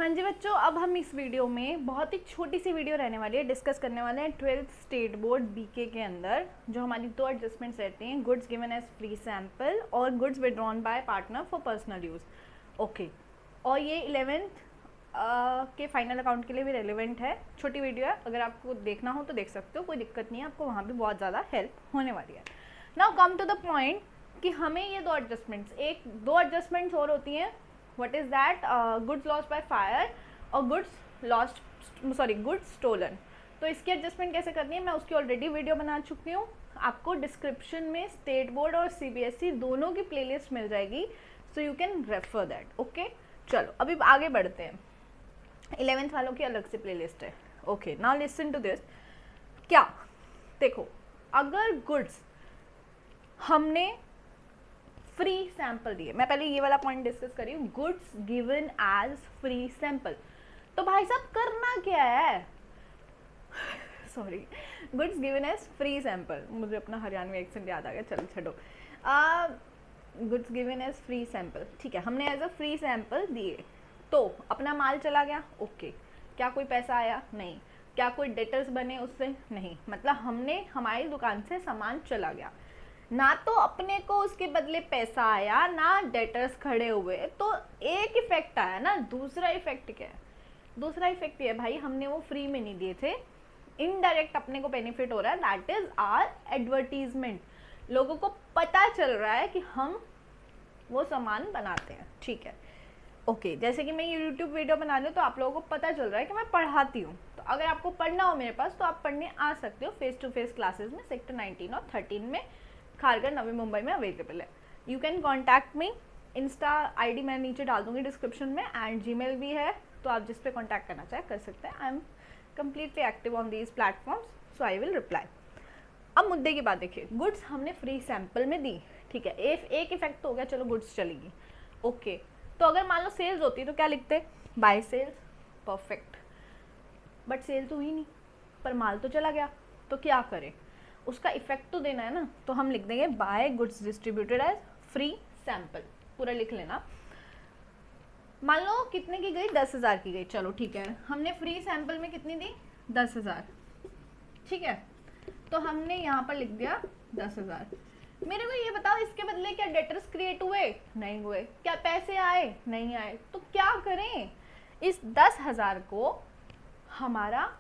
हाँ जी बच्चों, अब हम इस वीडियो में बहुत ही छोटी सी वीडियो रहने वाली है, डिस्कस करने वाले हैं 12th स्टेट बोर्ड बीके के अंदर जो हमारी दो एडजस्टमेंट्स रहती हैं, goods given as free sample और goods withdrawn by partner for personal use. Okay, और ये 11th के फाइनल अकाउंट के लिए भी रेलिवेंट है। छोटी वीडियो है, अगर आपको देखना हो तो देख सकते हो, कोई दिक्कत नहीं है, आपको वहाँ भी बहुत ज़्यादा हेल्प होने वाली है। Now come to the point कि हमें ये दो एडजस्टमेंट्स और होती हैं। What is that? Goods lost by fire और गुड्स स्टोलन। तो इसकी एडजस्टमेंट कैसे करनी है मैं उसकी ऑलरेडी वीडियो बना चुकी हूँ। आपको डिस्क्रिप्शन में स्टेट बोर्ड और सीबीएसई दोनों की प्लेलिस्ट मिल जाएगी, so you can refer that. Okay, चलो अभी आगे बढ़ते हैं। 11th वालों की अलग से प्लेलिस्ट है। Okay, now listen to this. क्या देखो, अगर गुड्स हमने फ्री सैंपल दिए, मैं पहले ये वाला पॉइंट डिस्कस करी हूँ, goods given as free sample, तो भाई साहब करना क्या है? Sorry, goods given as free sample, मुझे अपना हरियाणवी एक्सेंट याद आ गया, चलो छोड़ो। Goods given as free sample, ठीक है, हमने एज अ फ्री सैंपल दिए तो अपना माल चला गया। ओके, क्या कोई पैसा आया? नहीं। क्या कोई डेटर्स बने उससे? नहीं। मतलब हमने हमारी दुकान से सामान चला गया, ना तो अपने को उसके बदले पैसा आया ना डेटर्स खड़े हुए, तो एक इफेक्ट आया ना। दूसरा इफेक्ट क्या है? दूसरा इफेक्ट ये है भाई, हमने वो फ्री में नहीं दिए थे, इनडायरेक्ट अपने को बेनिफिट हो रहा है, दैट इज आर एडवर्टीजमेंट। लोगों को पता चल रहा है कि हम वो सामान बनाते हैं, ठीक है। ओके, जैसे कि मैं ये यूट्यूब वीडियो बना रही हूँ तो आप लोगों को पता चल रहा है कि मैं पढ़ाती हूँ, तो अगर आपको पढ़ना हो मेरे पास तो आप पढ़ने आ सकते हो फेस टू फेस क्लासेस में। सेक्टर 19 और 13 में खारघर नवी मुंबई में अवेलेबल है। You can contact me, Insta ID मैं नीचे डाल दूंगी डिस्क्रिप्शन में, एंड जीमेल भी है, तो आप जिस पे कॉन्टैक्ट करना चाहे कर सकते हैं। I am completely active on these platforms, so I will reply. अब मुद्दे की बात देखिए, गुड्स हमने फ्री सैंपल में दी, ठीक है, एक इफेक्ट तो हो गया, चलो गुड्स चलेगी। ओके, तो अगर मान लो सेल्स होती तो क्या लिखते? By sales, perfect, but sale तो हुई नहीं, पर माल तो चला गया, तो क्या करें? उसका इफेक्ट तो देना है ना, तो हम लिख देंगे by goods distributed as free sample, पूरा लिख लेना। मान लो कितने की गई? 10,000 की गई, चलो ठीक है, हमने फ्री सैंपल में कितनी दी? 10,000, ठीक है, तो हमने यहाँ पर लिख दिया 10,000। मेरे को ये बताओ, इसके बदले क्या डेटर्स क्रिएट हुए? नहीं हुए। क्या पैसे आए? नहीं आए। तो क्या करें? इस 10,000 को हमारा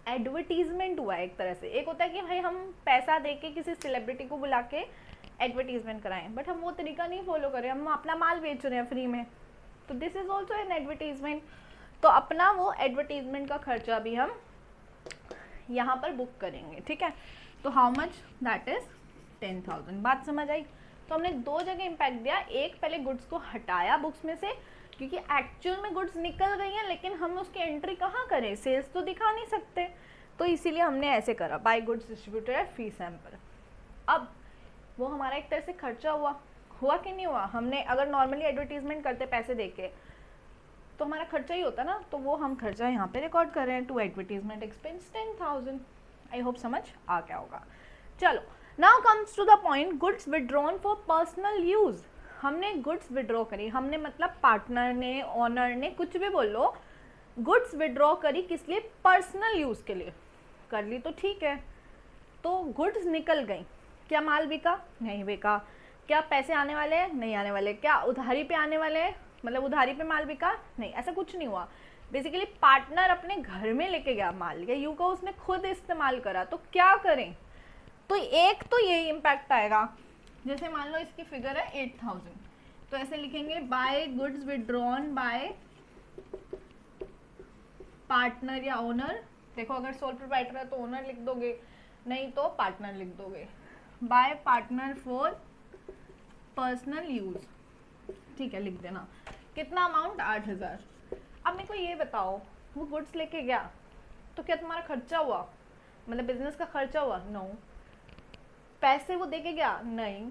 एडवर्टीजमेंट हुआ एक तरह से। एक होता है कि भाई हम पैसा दे के किसी सेलिब्रिटी को बुला के एडवर्टीजमेंट कराएं, बट हम वो तरीका नहीं फॉलो करें, हम अपना माल बेच रहे हैं फ्री में, तो this is also an advertisement. तो अपना वो एडवर्टीजमेंट का खर्चा भी हम यहाँ पर बुक करेंगे, ठीक है। तो हाउ मच? That is 10,000। बात समझ आई? तो हमने दो जगह इम्पैक्ट दिया, एक पहले गुड्स को हटाया बुक्स में से, क्योंकि एक्चुअल में गुड्स निकल गई हैं, लेकिन हम उसकी एंट्री कहाँ करें? सेल्स तो दिखा नहीं सकते, तो इसीलिए हमने ऐसे करा, by goods distributed at free sample. अब वो हमारा एक तरह से खर्चा हुआ कि नहीं हुआ? हमने अगर नॉर्मली एडवर्टीजमेंट करते पैसे देके तो हमारा खर्चा ही होता ना, तो वो हम खर्चा यहाँ पे रिकॉर्ड कर रहे हैं, to advertisement expense 10,000। I hope समझ आ गया होगा। चलो, now comes to the point, goods withdrawn for personal use. हमने गुड्स विड्रॉ करी, हमने मतलब पार्टनर ने, ऑनर ने, कुछ भी बोल लो, गुड्स विड्रॉ करी किस लिए? पर्सनल यूज के लिए कर ली, तो ठीक है। तो गुड्स निकल गई, क्या माल बिका? नहीं बिका। क्या पैसे आने वाले हैं? नहीं आने वाले। क्या उधारी पे आने वाले हैं, मतलब उधारी पे माल बिका? नहीं, ऐसा कुछ नहीं हुआ। बेसिकली पार्टनर अपने घर में लेके गया माल, या यूं कहो उसने खुद इस्तेमाल करा, तो क्या करें? तो एक तो यही इम्पैक्ट आएगा, जैसे मान लो इसकी फिगर है 8,000, तो ऐसे लिखेंगे by goods withdrawn by partner या ओनर। देखो, अगर सोल प्रोप्राइटर है तो ओनर लिख दोगे, नहीं तो पार्टनर लिख दोगे। Bye partner for personal use, ठीक है, लिख देना। कितना अमाउंट? 8,000। अब मेरे को ये बताओ, वो गुड्स लेके गया तो क्या तुम्हारा खर्चा हुआ? मतलब बिजनेस का खर्चा हुआ? नो। पैसे वो देके गया? नहीं।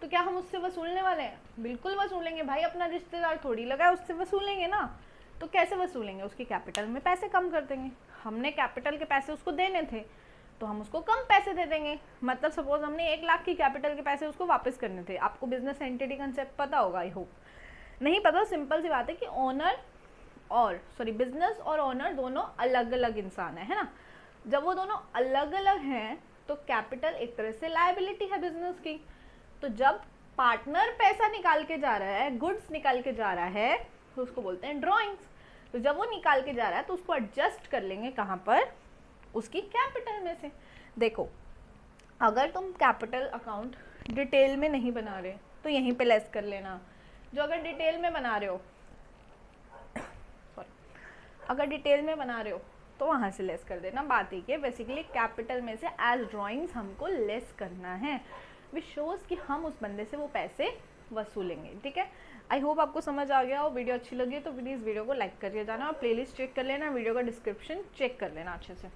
तो क्या हम उससे वसूलने वाले हैं? बिल्कुल वसूलेंगे भाई, अपना रिश्तेदार थोड़ी लगा है, उससे वसूलेंगे ना। तो कैसे वसूलेंगे? उसकी कैपिटल में पैसे कम कर देंगे। हमने कैपिटल के पैसे उसको देने थे, तो हम उसको कम पैसे दे देंगे। मतलब सपोज हमने 1 लाख की कैपिटल के पैसे उसको वापस करने थे। आपको बिजनेस एंटिटी कंसेप्ट पता होगा, आई होप। नहीं पता, सिंपल सी बात है कि ओनर बिजनेस और ओनर दोनों अलग अलग इंसान है ना। जब वो दोनों अलग अलग हैं तो कैपिटल एक तरह से लायबिलिटी है बिजनेस की। तो जब पार्टनर पैसा निकाल के जा रहा है, गुड्स निकाल के जा रहा है, तो उसको बोलते हैं ड्रॉइंग्स। तो जब वो निकाल के जा रहा है तो उसको एडजस्ट कर लेंगे कहाँ पर, उसकी कैपिटल में से। देखो अगर तुम कैपिटल अकाउंट डिटेल में नहीं बना रहे तो यहीं पे लेस कर लेना, जो अगर डिटेल में बना रहे हो अगर डिटेल में बना रहे हो तो वहाँ से लेस कर देना। बात ही है बेसिकली कैपिटल में से एज ड्राइंग्स हमको लेस करना है, विच शोज़ कि हम उस बंदे से वो पैसे वसूलेंगे। ठीक है, आई होप आपको समझ आ गया हो। वीडियो अच्छी लगी तो प्लीज़ वीडियो को लाइक करिए जाना और प्लेलिस्ट चेक कर लेना, वीडियो का डिस्क्रिप्शन चेक कर लेना अच्छे से।